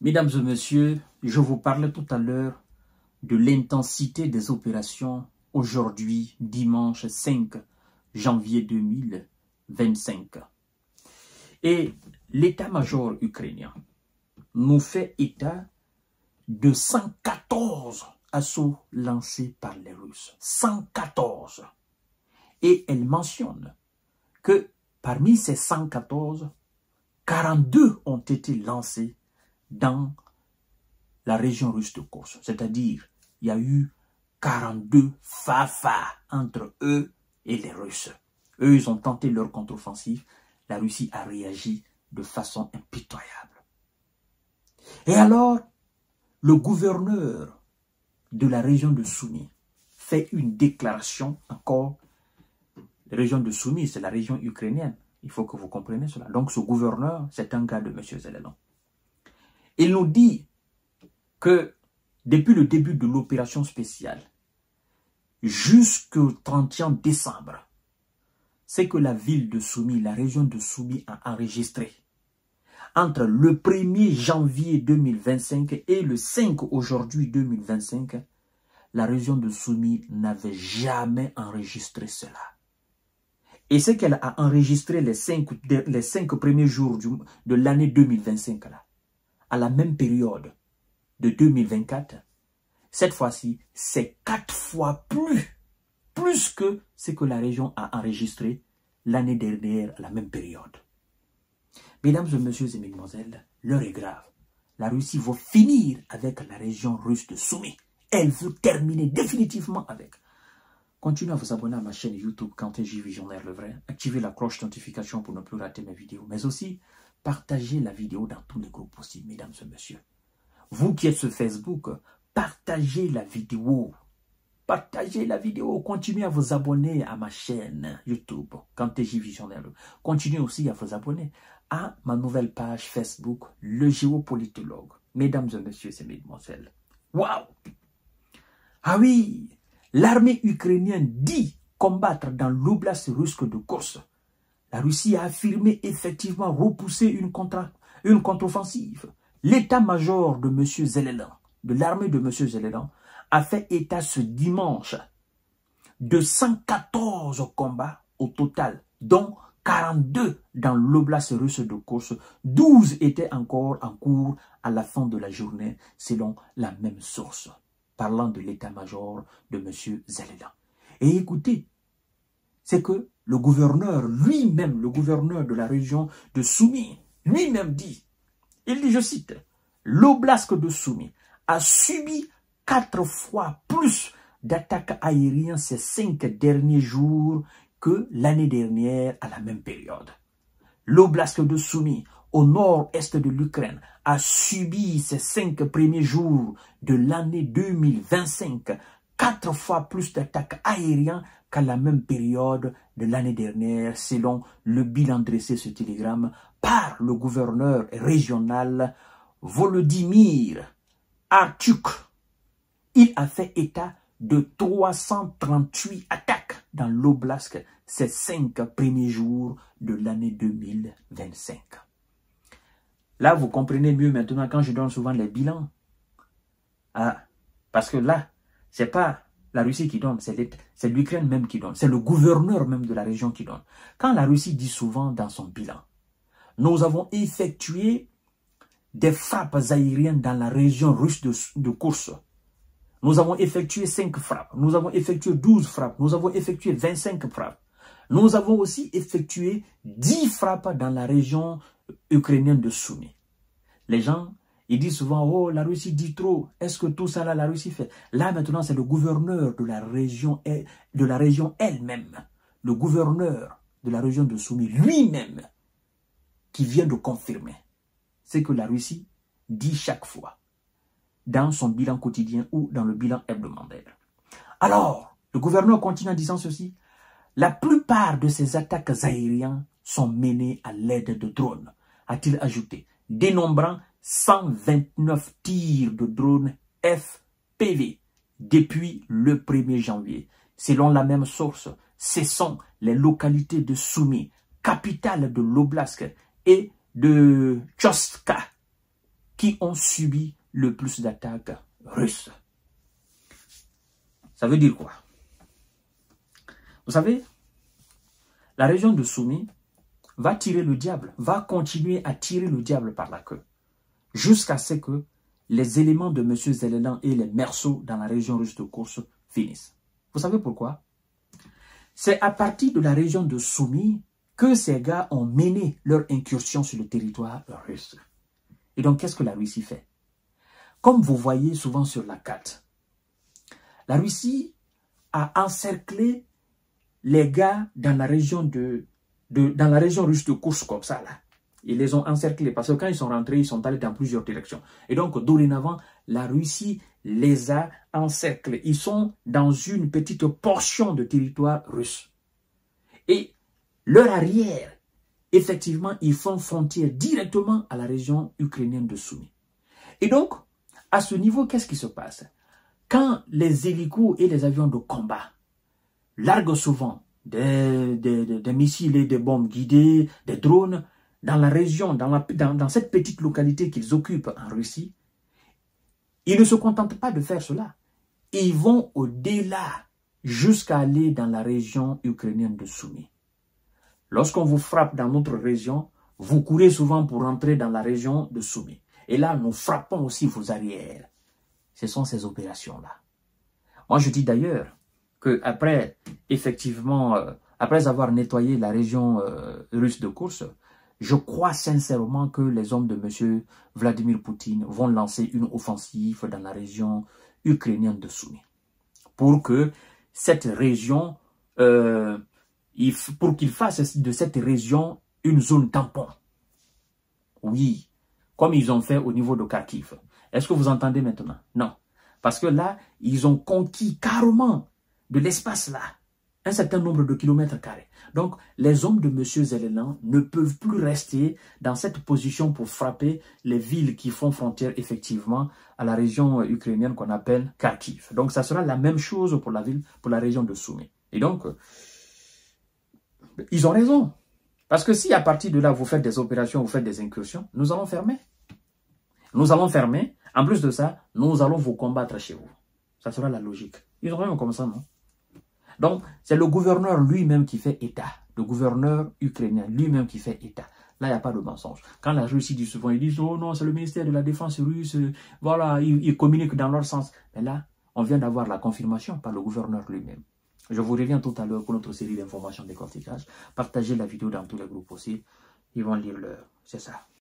Mesdames et messieurs, je vous parlais tout à l'heure de l'intensité des opérations aujourd'hui, dimanche 5 janvier 2025. Et l'état-major ukrainien nous fait état de 114 assauts lancés par les Russes. 114. Et elle mentionne que parmi ces 114, 42 ont été lancés dans la région russe de Kursk. C'est-à-dire, il y a eu 42 fafa entre eux et les Russes. Eux, ils ont tenté leur contre-offensive. La Russie a réagi de façon impitoyable. Et alors, le gouverneur de la région de Soumy fait une déclaration encore. La région de Soumy, c'est la région ukrainienne. Il faut que vous compreniez cela. Donc, ce gouverneur, c'est un gars de M. Zelensky. Il nous dit que depuis le début de l'opération spéciale, jusqu'au 31 décembre, c'est que la ville de Soumy, la région de Soumy a enregistré entre le 1er janvier 2025 et le 5 aujourd'hui 2025, la région de Soumy n'avait jamais enregistré cela. Et ce qu'elle a enregistré les 5 premiers jours de l'année 2025, là, à la même période de 2024, cette fois-ci, c'est 4 fois plus que ce que la région a enregistré l'année dernière à la même période. Mesdames et messieurs et mesdemoiselles, l'heure est grave. La Russie veut finir avec la région russe de Soumy. Elle veut terminer définitivement avec. Continuez à vous abonner à ma chaîne YouTube KanteJ Visionnaire le vrai. Activez la cloche de notification pour ne plus rater mes vidéos. Mais aussi, partagez la vidéo dans tous les groupes possibles, mesdames et messieurs. Vous qui êtes sur Facebook, partagez la vidéo. Partagez la vidéo. Continuez à vous abonner à ma chaîne YouTube KanteJ Visionnaire. Continuez aussi à vous abonner à ma nouvelle page Facebook, le géopolitologue. Mesdames et messieurs et mesdemoiselles. Waouh! Ah oui! L'armée ukrainienne dit combattre dans l'oblast russe de Kursk. La Russie a affirmé effectivement repousser une contre-offensive. L'état-major de M. Zelensky, de l'armée de M. Zelensky, a fait état ce dimanche de 114 combats au total, dont 42 dans l'oblast russe de Kursk. 12 étaient encore en cours à la fin de la journée, selon la même source, parlant de l'état-major de M. Zelensky. Et écoutez, c'est que le gouverneur lui-même, le gouverneur de la région de Soumy, lui-même dit, il dit, je cite, l'oblast de Soumy a subi 4 fois plus d'attaques aériennes ces 5 derniers jours que l'année dernière à la même période. L'oblast de Soumy, au nord-est de l'Ukraine, a subi ces 5 premiers jours de l'année 2025 4 fois plus d'attaques aériennes qu'à la même période de l'année dernière, selon le bilan dressé sur Telegram par le gouverneur régional Volodymyr Artyuk. Il a fait état de 338 attaques dans l'oblast ces 5 premiers jours de l'année 2025. Là, vous comprenez mieux maintenant quand je donne souvent les bilans. Ah, parce que là, c'est pas la Russie qui donne, c'est l'Ukraine même qui donne. C'est le gouverneur même de la région qui donne. Quand la Russie dit souvent dans son bilan, nous avons effectué des frappes aériennes dans la région russe de Kursk. Nous avons effectué 5 frappes. Nous avons effectué 12 frappes. Nous avons effectué 25 frappes. Nous avons aussi effectué 10 frappes dans la région ukrainienne de Soumy. Les gens, ils disent souvent, oh, la Russie dit trop. Est-ce que tout ça là, la Russie fait? Là, maintenant, c'est le gouverneur de la région elle-même. Le gouverneur de la région de Soumy lui-même qui vient de confirmer ce que la Russie dit chaque fois dans son bilan quotidien ou dans le bilan hebdomadaire. Alors, le gouverneur continue en disant ceci. La plupart de ces attaques aériennes sont menées à l'aide de drones, a-t-il ajouté, dénombrant 129 tirs de drones FPV depuis le 1er janvier. Selon la même source, ce sont les localités de Soumy, capitale de l'oblast, et de Tchostka, qui ont subi le plus d'attaques russes. Ça veut dire quoi? Vous savez, la région de Soumy va tirer le diable, va continuer à tirer le diable par la queue, jusqu'à ce que les éléments de M. Zelelan et les merceaux dans la région russe de Koursk finissent. Vous savez pourquoi? C'est à partir de la région de Soumy que ces gars ont mené leur incursion sur le territoire russe. Et donc, qu'est-ce que la Russie fait? Comme vous voyez souvent sur la carte, la Russie a encerclé les gars dans la région dans la région russe de Koursk comme ça là. Ils les ont encerclés parce que quand ils sont rentrés, ils sont allés dans plusieurs directions. Et donc, dorénavant, la Russie les a encerclés. Ils sont dans une petite portion de territoire russe. Et leur arrière, effectivement, ils font frontière directement à la région ukrainienne de Soumy. Et donc, à ce niveau, qu'est-ce qui se passe? Quand les hélicos et les avions de combat larguent souvent des missiles et des bombes guidées, des drones, dans la région, dans cette petite localité qu'ils occupent en Russie, ils ne se contentent pas de faire cela. Ils vont au-delà jusqu'à aller dans la région ukrainienne de Soumy. Lorsqu'on vous frappe dans notre région, vous courez souvent pour entrer dans la région de Soumy. Et là, nous frappons aussi vos arrières. Ce sont ces opérations-là. Moi, je dis d'ailleurs qu'après, effectivement, après avoir nettoyé la région russe de Koursk, je crois sincèrement que les hommes de M. Vladimir Poutine vont lancer une offensive dans la région ukrainienne de Soumy. Pour que cette région, pour qu'ils fassent de cette région une zone tampon. Oui, comme ils ont fait au niveau de Kharkiv. Est-ce que vous entendez maintenant? Non. Parce que là, ils ont conquis carrément de l'espace là, un certain nombre de kilomètres carrés. Donc, les hommes de M. Zelelan ne peuvent plus rester dans cette position pour frapper les villes qui font frontière effectivement à la région ukrainienne qu'on appelle Kharkiv. Donc, ça sera la même chose pour la région de Soumy. Et donc, ils ont raison. Parce que si à partir de là, vous faites des opérations, vous faites des incursions, nous allons fermer. Nous allons fermer. En plus de ça, nous allons vous combattre chez vous. Ça sera la logique. Ils ont rien comme ça, non? Donc, c'est le gouverneur lui-même qui fait État. Le gouverneur ukrainien lui-même qui fait État. Là, il n'y a pas de mensonge. Quand la Russie dit souvent, ils disent, oh non, c'est le ministère de la Défense russe. Voilà, ils communiquent dans leur sens. Mais là, on vient d'avoir la confirmation par le gouverneur lui-même. Je vous reviens tout à l'heure pour notre série d'informations décortiquage. Partagez la vidéo dans tous les groupes possibles. Ils vont lire l'heure. C'est ça.